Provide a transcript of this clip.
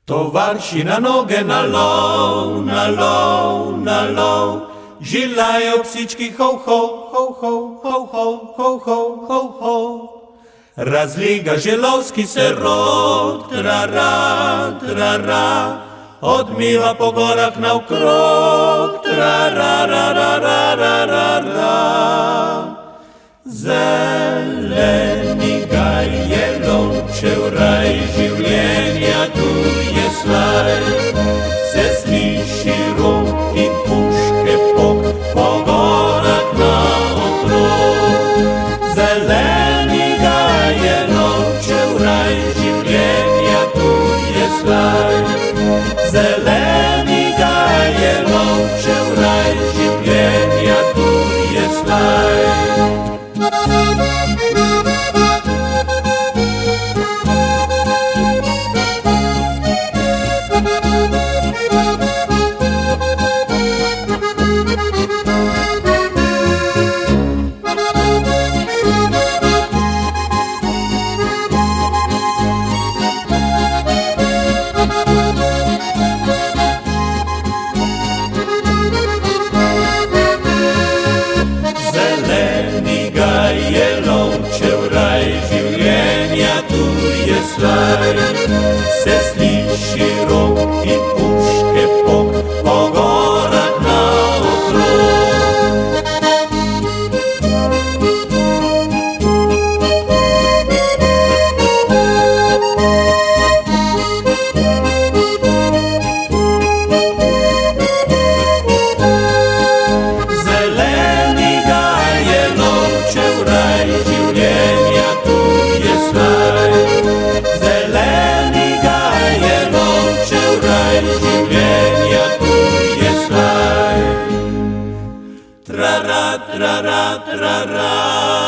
Towarši na noge, na lov, na lov, na lov, žilajo psički ho, ho, ho, ho, ho, ho, ho, ho, ho, ho. Razliga želovski se rod, tra-ra, tra-ra, odmiva po gorah naokrog, tra-ra-ra-ra-ra-ra-ra. Zeleni ga je lovčev raj, življenja tu je slaj. Se sliši rog in puške pok po gorah naokrog. Zeleni ga je lovčev raj, življenja tu je slaj. Zeleni ga je lovčev raj, življenja tu je slaj. Se sliši rog in puške pok po gorah naokrog. Zeleni ga je lovčev raj, življenja tu je slaj. Zeleni ga je lovčev raj, življenja tu je slaj. Tra-ra, tra-ra, tra-ra.